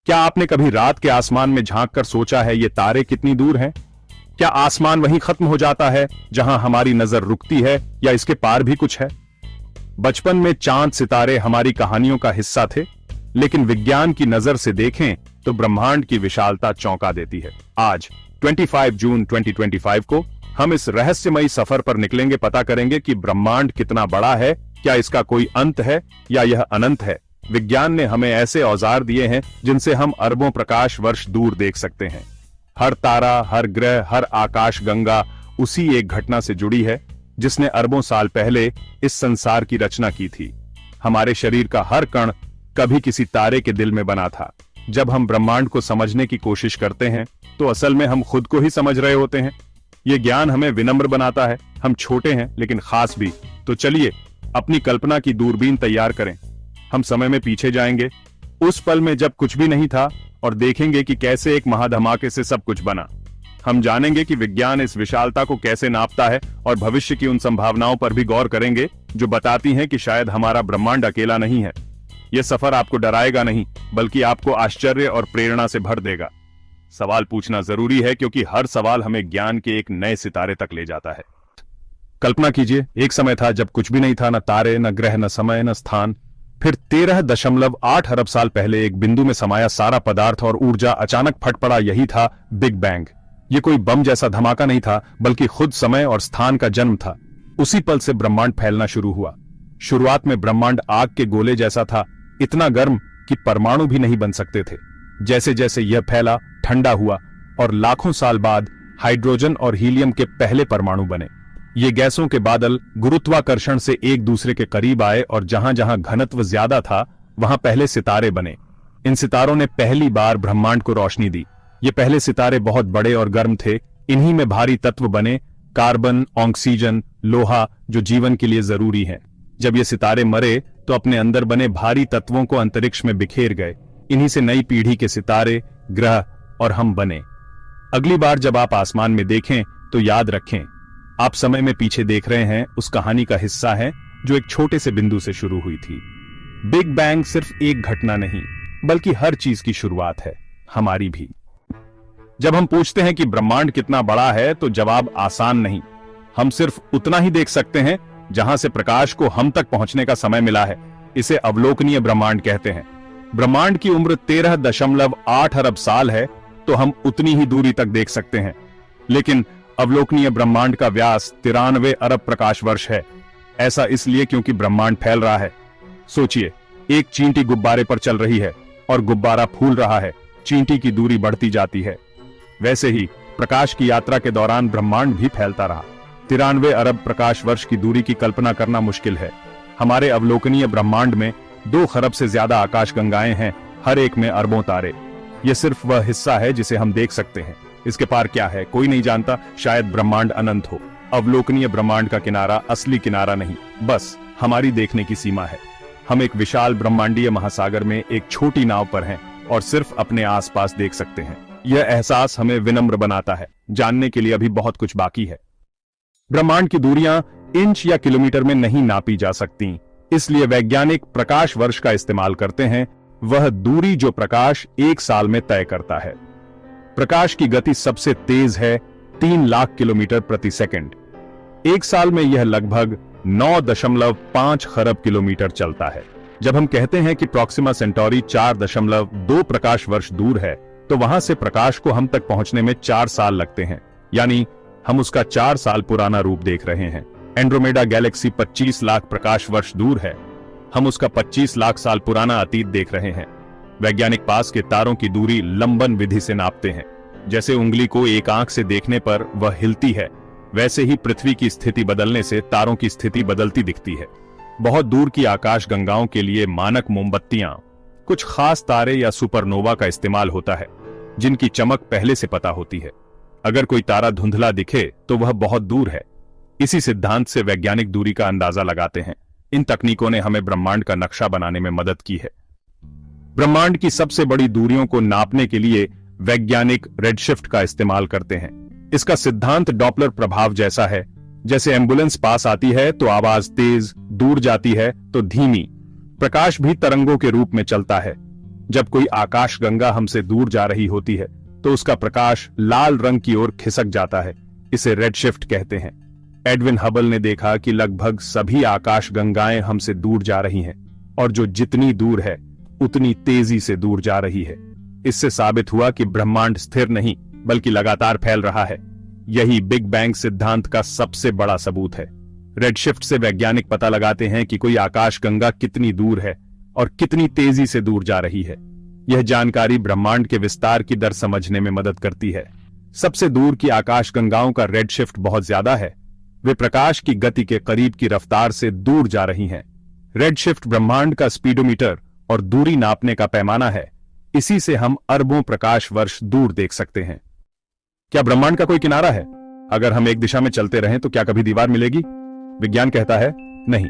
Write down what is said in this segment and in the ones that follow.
क्या आपने कभी रात के आसमान में झांक कर सोचा है ये तारे कितनी दूर हैं? क्या आसमान वहीं खत्म हो जाता है जहां हमारी नजर रुकती है, या इसके पार भी कुछ है? बचपन में चांद सितारे हमारी कहानियों का हिस्सा थे, लेकिन विज्ञान की नजर से देखें तो ब्रह्मांड की विशालता चौंका देती है। आज 25 जून 2025 को हम इस रहस्यमयी सफर पर निकलेंगे, पता करेंगे कि ब्रह्मांड कितना बड़ा है, क्या इसका कोई अंत है या यह अनंत है। विज्ञान ने हमें ऐसे औजार दिए हैं जिनसे हम अरबों प्रकाश वर्ष दूर देख सकते हैं। हर तारा, हर ग्रह, हर आकाश गंगा उसी एक घटना से जुड़ी है जिसने अरबों साल पहले इस संसार की रचना की थी। हमारे शरीर का हर कण कभी किसी तारे के दिल में बना था। जब हम ब्रह्मांड को समझने की कोशिश करते हैं तो असल में हम खुद को ही समझ रहे होते हैं। यह ज्ञान हमें विनम्र बनाता है। हम छोटे हैं लेकिन खास भी। तो चलिए अपनी कल्पना की दूरबीन तैयार करें। हम समय में पीछे जाएंगे, उस पल में जब कुछ भी नहीं था, और देखेंगे कि कैसे एक महाधमाके से सब कुछ बना। हम जानेंगे कि विज्ञान इस विशालता को कैसे नापता है, और भविष्य की उन संभावनाओं पर भी गौर करेंगे जो बताती हैं कि शायद हमारा ब्रह्मांड अकेला नहीं है। यह सफर आपको डराएगा नहीं, बल्कि आपको आश्चर्य और प्रेरणा से भर देगा। सवाल पूछना जरूरी है, क्योंकि हर सवाल हमें ज्ञान के एक नए सितारे तक ले जाता है। कल्पना कीजिए, एक समय था जब कुछ भी नहीं था, न तारे, न ग्रह, न समय, न स्थान। फिर 13.8 अरब साल पहले एक बिंदु में समाया सारा पदार्थ और ऊर्जा अचानक फट पड़ा। यही था बिग बैंग। ये कोई बम जैसा धमाका नहीं था, बल्कि खुद समय और स्थान का जन्म था। उसी पल से ब्रह्मांड फैलना शुरू हुआ। शुरुआत में ब्रह्मांड आग के गोले जैसा था, इतना गर्म कि परमाणु भी नहीं बन सकते थे। जैसे जैसे यह फैला, ठंडा हुआ, और लाखों साल बाद हाइड्रोजन और हीलियम के पहले परमाणु बने। ये गैसों के बादल गुरुत्वाकर्षण से एक दूसरे के करीब आए, और जहां जहां घनत्व ज्यादा था वहां पहले सितारे बने। इन सितारों ने पहली बार ब्रह्मांड को रोशनी दी। ये पहले सितारे बहुत बड़े और गर्म थे। इन्हीं में भारी तत्व बने, कार्बन, ऑक्सीजन, लोहा, जो जीवन के लिए जरूरी है। जब ये सितारे मरे तो अपने अंदर बने भारी तत्वों को अंतरिक्ष में बिखेर गए। इन्हीं से नई पीढ़ी के सितारे, ग्रह और हम बने। अगली बार जब आप आसमान में देखें तो याद रखें, आप समय में पीछे देख रहे हैं, उस कहानी का हिस्सा है जो एक छोटे से बिंदु से शुरू हुई थी। बिग बैंग सिर्फ एक घटना नहीं, बल्कि हर चीज की शुरुआत है, हमारी भी। जब हम पूछते हैं कि ब्रह्मांड कितना बड़ा है, तो जवाब आसान नहीं। हम सिर्फ उतना ही देख सकते हैं जहां से प्रकाश को हम तक पहुंचने का समय मिला है। इसे अवलोकनीय ब्रह्मांड कहते हैं। ब्रह्मांड की उम्र 13.8 अरब साल है, तो हम उतनी ही दूरी तक देख सकते हैं। लेकिन अवलोकनीय ब्रह्मांड का व्यास 93 अरब प्रकाश वर्ष है। ऐसा इसलिए क्योंकि ब्रह्मांड फैल रहा है। सोचिए, एक चींटी गुब्बारे पर चल रही है और गुब्बारा फूल रहा है। चींटी की दूरी बढ़ती जाती है। वैसे ही प्रकाश की यात्रा के दौरान ब्रह्मांड भी फैलता रहा। 93 अरब प्रकाश वर्ष की दूरी की कल्पना करना मुश्किल है। हमारे अवलोकनीय ब्रह्मांड में 2 खरब से ज्यादा आकाश गंगाएं हैं, हर एक में अरबों तारे। यह सिर्फ वह हिस्सा है जिसे हम देख सकते हैं। इसके पार क्या है, कोई नहीं जानता। शायद ब्रह्मांड अनंत हो। अवलोकनीय ब्रह्मांड का किनारा असली किनारा नहीं, बस हमारी देखने की सीमा है। हम एक विशाल ब्रह्मांडीय महासागर में एक छोटी नाव पर हैं और सिर्फ अपने आसपास देख सकते हैं। यह एहसास हमें विनम्र बनाता है। जानने के लिए अभी बहुत कुछ बाकी है। ब्रह्मांड की दूरियां इंच या किलोमीटर में नहीं नापी जा सकती, इसलिए वैज्ञानिक प्रकाश वर्ष का इस्तेमाल करते हैं, वह दूरी जो प्रकाश एक साल में तय करता है। प्रकाश की गति सबसे तेज है, 3 लाख किलोमीटर प्रति सेकंड। एक साल में यह लगभग 9.5 खरब किलोमीटर चलता है। जब हम कहते हैं कि प्रॉक्सिमा सेंटोरी 4.2 प्रकाश वर्ष दूर है, तो वहां से प्रकाश को हम तक पहुंचने में 4 साल लगते हैं। यानी हम उसका 4 साल पुराना रूप देख रहे हैं। एंड्रोमेडा गैलेक्सी 25 लाख प्रकाश वर्ष दूर है। हम उसका 25 लाख साल पुराना अतीत देख रहे हैं। वैज्ञानिक पास के तारों की दूरी लंबन विधि से नापते हैं। जैसे उंगली को एक आंख से देखने पर वह हिलती है, वैसे ही पृथ्वी की स्थिति बदलने से तारों की स्थिति बदलती दिखती है। बहुत दूर की आकाश गंगाओं के लिए मानक मोमबत्तियां, कुछ खास तारे या सुपरनोवा का इस्तेमाल होता है, जिनकी चमक पहले से पता होती है। अगर कोई तारा धुंधला दिखे तो वह बहुत दूर है। इसी सिद्धांत से वैज्ञानिक दूरी का अंदाजा लगाते हैं। इन तकनीकों ने हमें ब्रह्मांड का नक्शा बनाने में मदद की है। ब्रह्मांड की सबसे बड़ी दूरियों को नापने के लिए वैज्ञानिक रेडशिफ्ट का इस्तेमाल करते हैं। इसका सिद्धांत डॉपलर प्रभाव जैसा है। जैसे एम्बुलेंस पास आती है तो आवाज तेज, दूर जाती है तो धीमी। प्रकाश भी तरंगों के रूप में चलता है। जब कोई आकाश गंगा हमसे दूर जा रही होती है तो उसका प्रकाश लाल रंग की ओर खिसक जाता है। इसे रेडशिफ्ट कहते हैं। एडविन हबल ने देखा कि लगभग सभी आकाश गंगाएं हमसे दूर जा रही हैं और जो जितनी दूर है उतनी तेजी से दूर जा रही है। इससे साबित हुआ कि ब्रह्मांड स्थिर नहीं बल्कि लगातार फैल रहा है। यही बिग बैंग सिद्धांत का सबसे बड़ा सबूत है। रेडशिफ्ट से वैज्ञानिक पता लगाते हैं कि कोई आकाश गंगा कितनी दूर है और कितनी तेजी से दूर जा रही है। यह जानकारी ब्रह्मांड के विस्तार की दर समझने में मदद करती है। सबसे दूर की आकाश गंगाओं का रेडशिफ्ट बहुत ज्यादा है। वे प्रकाश की गति के करीब की रफ्तार से दूर जा रही हैं। रेडशिफ्ट ब्रह्मांड का स्पीडोमीटर और दूरी नापने का पैमाना है। इसी से हम अरबों प्रकाश वर्ष दूर देख सकते हैं। क्या ब्रह्मांड का कोई किनारा है? अगर हम एक दिशा में चलते रहें तो क्या कभी दीवार मिलेगी? विज्ञान कहता है नहीं,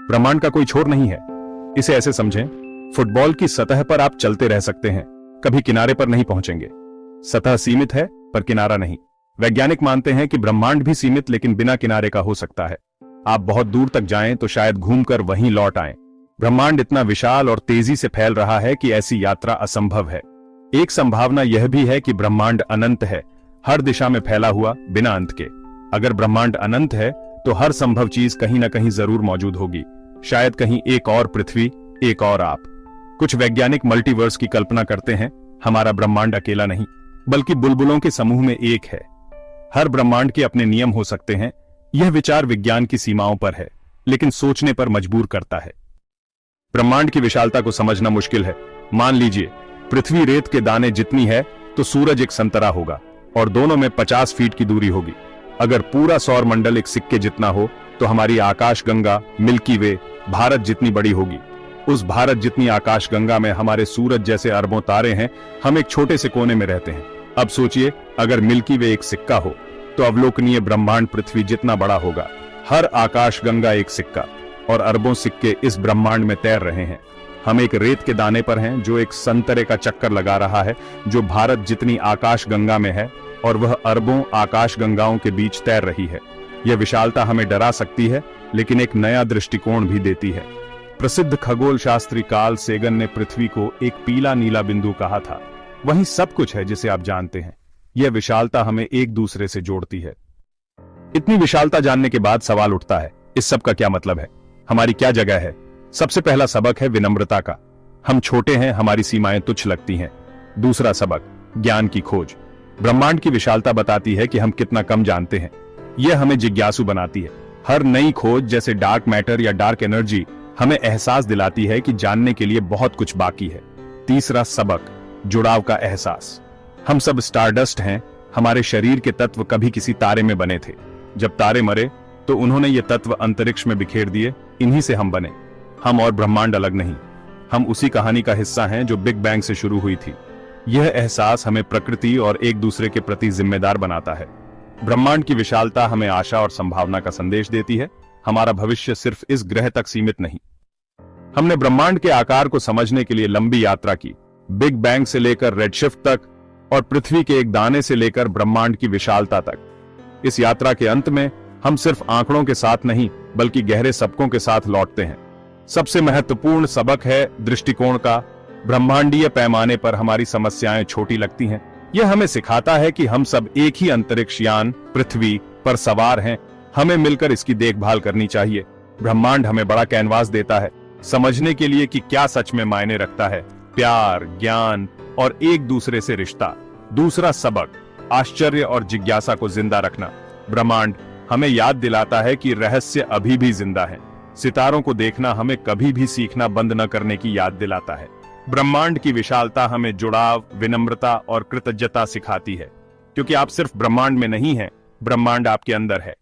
ब्रह्मांड का कोई छोर नहीं है। इसे ऐसे समझें, फुटबॉल की सतह पर आप चलते रह सकते हैं, कभी किनारे पर नहीं पहुंचेंगे। सतह सीमित है पर किनारा नहीं। वैज्ञानिक मानते हैं कि ब्रह्मांड भी सीमित लेकिन बिना किनारे का हो सकता है। आप बहुत दूर तक जाएं तो शायद घूमकर वहीं लौट आएं। ब्रह्मांड इतना विशाल और तेजी से फैल रहा है कि ऐसी यात्रा असंभव है। एक संभावना यह भी है कि ब्रह्मांड अनंत है, हर दिशा में फैला हुआ, बिना अंत के। अगर ब्रह्मांड अनंत है तो हर संभव चीज कहीं ना कहीं जरूर मौजूद होगी। शायद कहीं एक और पृथ्वी, एक और आप। कुछ वैज्ञानिक मल्टीवर्स की कल्पना करते हैं। हमारा ब्रह्मांड अकेला नहीं बल्कि बुलबुलों के समूह में एक है। हर ब्रह्मांड के अपने नियम हो सकते हैं। यह विचार विज्ञान की सीमाओं पर है लेकिन सोचने पर मजबूर करता है। ब्रह्मांड की विशालता को समझना मुश्किल है। मान लीजिए पृथ्वी रेत के दाने जितनी है तो सूरज एक संतरा होगा और दोनों में 50 फीट की दूरी होगी। अगर पूरा सौर मंडल एक सिक्के जितना हो तो हमारी आकाश गंगा मिल्की वे भारत जितनी बड़ी होगी। उस भारत जितनी आकाश गंगा में हमारे सूरज जैसे अरबों तारे हैं। हम एक छोटे से कोने में रहते हैं। अब सोचिए, अगर मिल्की वे एक सिक्का हो तो अवलोकनीय ब्रह्मांड पृथ्वी जितना बड़ा होगा। हर आकाश गंगा एक सिक्का और अरबों सिक्के इस ब्रह्मांड में तैर रहे हैं। हम एक रेत के दाने पर हैं जो एक संतरे का चक्कर लगा रहा है, जो भारत जितनी आकाश गंगा में है और वह अरबों आकाश गंगाओं के बीच तैर रही है। यह विशालता हमें डरा सकती है लेकिन एक नया दृष्टिकोण भी देती है। प्रसिद्ध खगोल शास्त्री कार्ल सेगन ने पृथ्वी को एक पीला नीला बिंदु कहा था। वही सब कुछ है जिसे आप जानते हैं। यह विशालता हमें एक दूसरे से जोड़ती है। इतनी विशालता जानने के बाद सवाल उठता है, इस सब का क्या मतलब है? हमारी क्या जगह है? सबसे पहला सबक है विनम्रता का। हम छोटे हैं, हमारी सीमाएं तुच्छ लगती हैं। दूसरा सबक, ज्ञान की खोज। ब्रह्मांड की विशालता बताती है कि हम कितना कम जानते हैं। यह हमें जिज्ञासु बनाती है। हर नई खोज जैसे डार्क मैटर या डार्क एनर्जी हमें एहसास दिलाती है कि जानने के लिए बहुत कुछ बाकी है। तीसरा सबक, जुड़ाव का एहसास। हम सब स्टारडस्ट हैं। हमारे शरीर के तत्व कभी किसी तारे में बने थे। जब तारे मरे तो उन्होंने ये तत्व अंतरिक्ष में बिखेर दिए। इन्हीं से हम बने। हम और ब्रह्मांड अलग नहीं। हम उसी कहानी का हिस्सा हैं जो बिग बैंग से शुरू हुई थी। यह एहसास हमें प्रकृति और एक दूसरे के प्रति जिम्मेदार बनाता है। ब्रह्मांड की विशालता हमें आशा और संभावना का संदेश देती है। हमारा भविष्य सिर्फ इस ग्रह तक सीमित नहीं। हमने ब्रह्मांड के आकार को समझने के लिए लंबी यात्रा की, बिग बैंग से लेकर रेडशिफ्ट तक और पृथ्वी के एक दाने से लेकर ब्रह्मांड की विशालता तक। इस यात्रा के अंत में हम सिर्फ आंकड़ों के साथ नहीं बल्कि गहरे सबकों के साथ लौटते हैं। सबसे महत्वपूर्ण सबक है दृष्टिकोण का। ब्रह्मांडीय पैमाने पर हमारी समस्याएं छोटी लगती हैं। यह हमें सिखाता है कि हम सब एक ही अंतरिक्ष यान पृथ्वी पर सवार हैं। हमें मिलकर इसकी देखभाल करनी चाहिए। ब्रह्मांड हमें बड़ा कैनवास देता है समझने के लिए कि क्या सच में मायने रखता है, प्यार, ज्ञान और एक दूसरे से रिश्ता। दूसरा सबक, आश्चर्य और जिज्ञासा को जिंदा रखना। ब्रह्मांड हमें याद दिलाता है कि रहस्य अभी भी जिंदा है। सितारों को देखना हमें कभी भी सीखना बंद न करने की याद दिलाता है। ब्रह्मांड की विशालता हमें जुड़ाव, विनम्रता और कृतज्ञता सिखाती है, क्योंकि आप सिर्फ ब्रह्मांड में नहीं हैं, ब्रह्मांड आपके अंदर है।